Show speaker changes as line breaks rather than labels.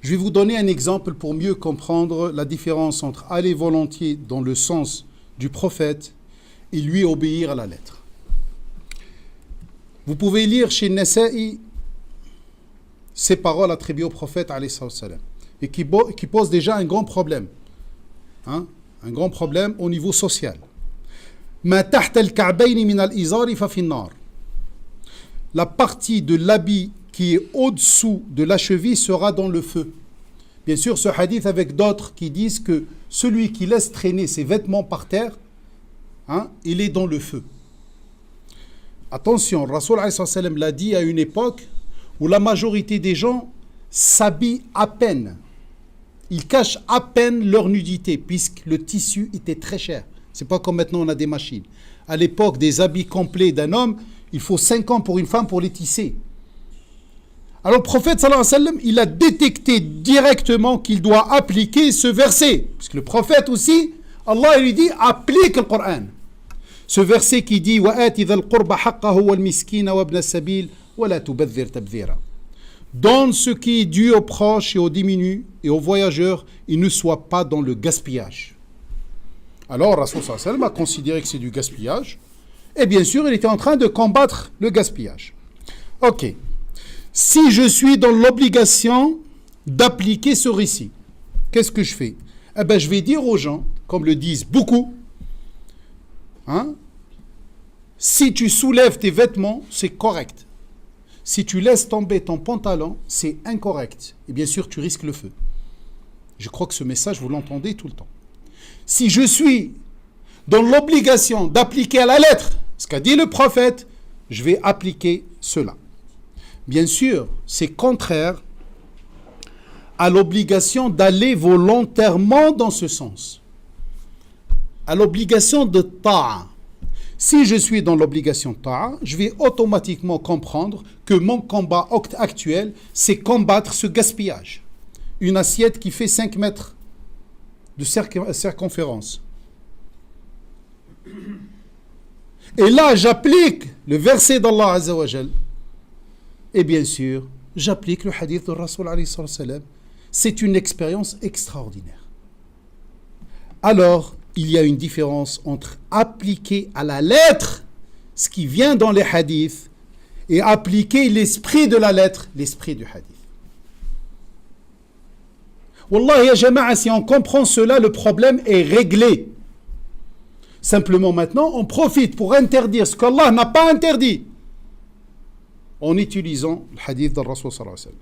Je vais vous donner un exemple pour mieux comprendre la différence entre aller volontiers dans le sens du prophète et lui obéir à la lettre. Vous pouvez lire chez Nasa'i ces paroles attribuées au prophète alayhi salam, et qui pose déjà un grand problème, un grand problème au niveau social. Ma tahta al-ka'bayn min al-izari fa fi an-nar. La partie de l'habit qui est au-dessous de la cheville sera dans le feu. Bien sûr, ce hadith avec d'autres qui disent que celui qui laisse traîner ses vêtements par terre, il est dans le feu. Attention, Rasoul l'a dit à une époque où la majorité des gens s'habillent à peine. Ils cachent à peine leur nudité puisque le tissu était très cher. C'est pas comme maintenant on a des machines. À l'époque, des habits complets d'un homme, il faut 5 ans pour une femme pour les tisser. Alors le prophète sallallahu alayhi wa sallam, il a détecté directement qu'il doit appliquer ce verset. Parce que le prophète aussi, Allah lui dit, applique le Coran. Ce verset qui dit وَآتِ ذَا الْقُرْبَ حَقَّهُ وَالْمِسْكِينَ وَابْنَ السَّبِيلِ وَلَا تُبَذِّرْ تَبْذِيرًا. Donne ce qui est dû aux proches et aux diminués et aux voyageurs, et ne sois pas dans le gaspillage. Alors Rasoul sallallahu alayhi wa sallam a considéré que c'est du gaspillage, et bien sûr il était en train de combattre le gaspillage. Ok. Si je suis dans l'obligation d'appliquer ce récit, qu'est-ce que je fais? Je vais dire aux gens, comme le disent beaucoup, si tu soulèves tes vêtements, c'est correct. Si tu laisses tomber ton pantalon, c'est incorrect. Et bien sûr, tu risques le feu. Je crois que ce message, vous l'entendez tout le temps. Si je suis dans l'obligation d'appliquer à la lettre ce qu'a dit le prophète, je vais appliquer cela. Bien sûr, c'est contraire à l'obligation d'aller volontairement dans ce sens. À l'obligation de ta'a. Si je suis dans l'obligation de ta'a, je vais automatiquement comprendre que mon combat actuel, c'est combattre ce gaspillage. Une assiette qui fait 5 mètres de circonférence. Et là, j'applique le verset d'Allah Azza wa Jal. Et bien sûr, j'applique le hadith de Rasoul alayhi salam. C'est une expérience extraordinaire. Alors, il y a une différence entre appliquer à la lettre ce qui vient dans les hadiths et appliquer l'esprit de la lettre, l'esprit du hadith. Wallah ya jama'a, si on comprend cela, le problème est réglé. Simplement maintenant, on profite pour interdire ce qu'Allah n'a pas interdit en utilisant le hadith de Rasoul sallallahu alayhi wa sallam.